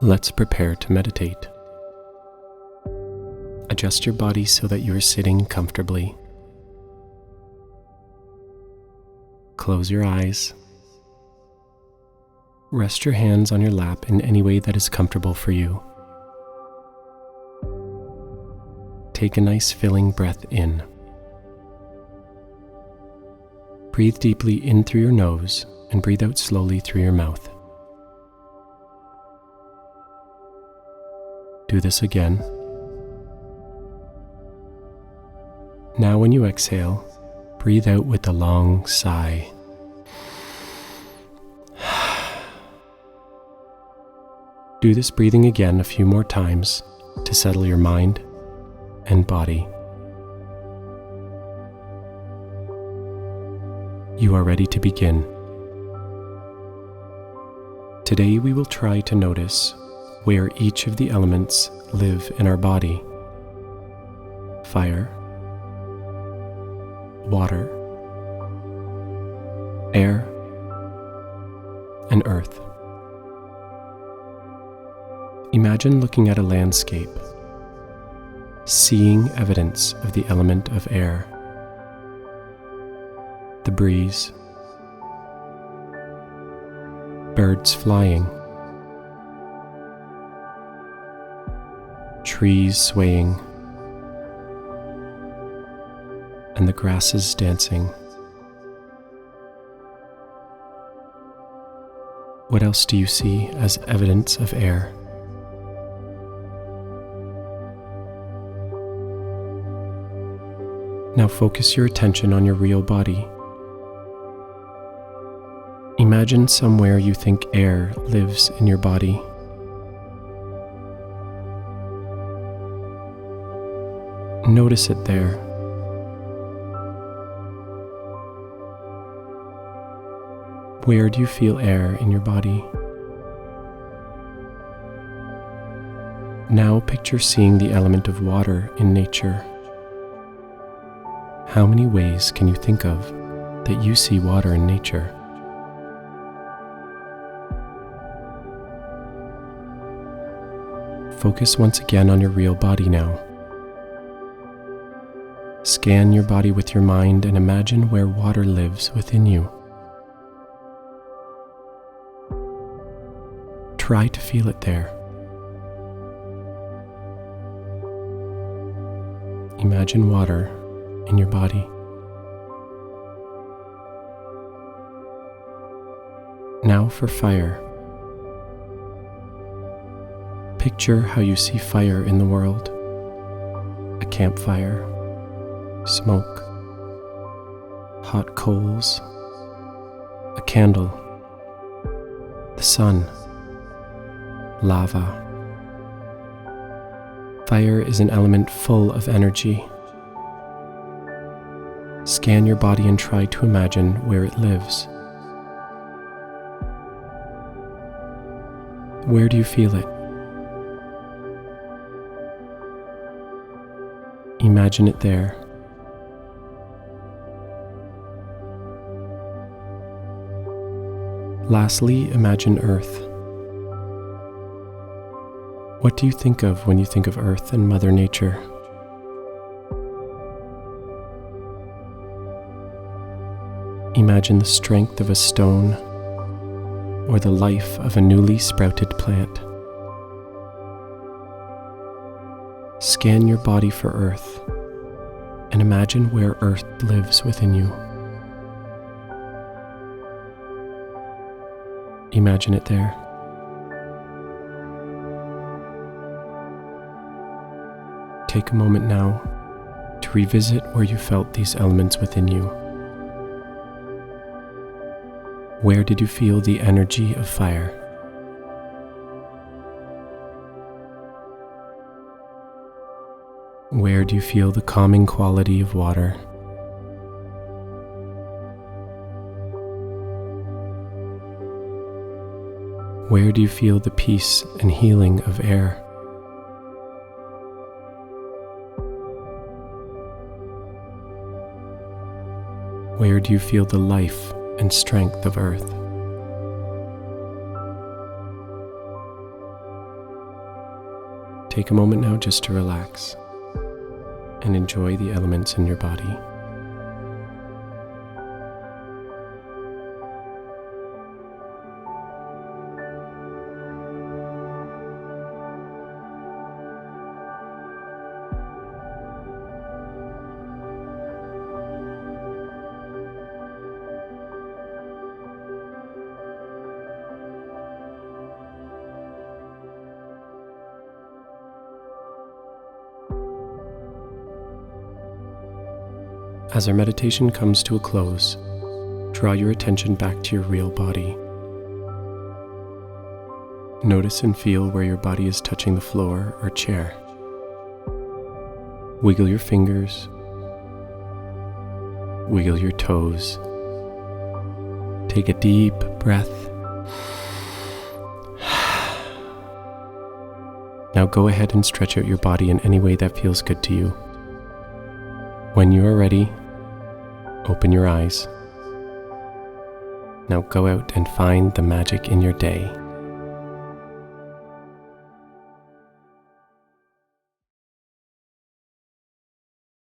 Let's prepare to meditate. Adjust your body so that you are sitting comfortably. Close your eyes. Rest your hands on your lap in any way that is comfortable for you. Take a nice filling breath in. Breathe deeply in through your nose and breathe out slowly through your mouth. Do this again. Now when you exhale, breathe out with a long sigh. Do this breathing again a few more times to settle your mind and body. You are ready to begin. Today we will try to notice where each of the elements live in our body: fire, water, air, and earth. Imagine looking at a landscape, seeing evidence of the element of air, the breeze, birds flying, trees swaying, and the grasses dancing. What else do you see as evidence of air? Now focus your attention on your real body. Imagine somewhere you think air lives in your body. Notice it there. Where do you feel air in your body? Now picture seeing the element of water in nature. How many ways can you think of that you see water in nature? Focus once again on your real body now. Scan your body with your mind and imagine where water lives within you. Try to feel it there. Imagine water in your body. Now for fire. Picture how you see fire in the world. A campfire, smoke, hot coals, a candle, the sun, lava. Fire is an element full of energy. Scan your body and try to imagine where it lives. Where do you feel it? Imagine it there. Lastly, imagine Earth. What do you think of when you think of Earth and Mother Nature? Imagine the strength of a stone or the life of a newly sprouted plant. Scan your body for Earth and imagine where Earth lives within you. Imagine it there. Take a moment now to revisit where you felt these elements within you. Where did you feel the energy of fire? Where do you feel the calming quality of water? Where do you feel the peace and healing of air? Where do you feel the life and strength of earth? Take a moment now just to relax and enjoy the elements in your body. As our meditation comes to a close, draw your attention back to your real body. Notice and feel where your body is touching the floor or chair. Wiggle your fingers. Wiggle your toes. Take a deep breath. Now go ahead and stretch out your body in any way that feels good to you. When you are ready, open your eyes. Now go out and find the magic in your day.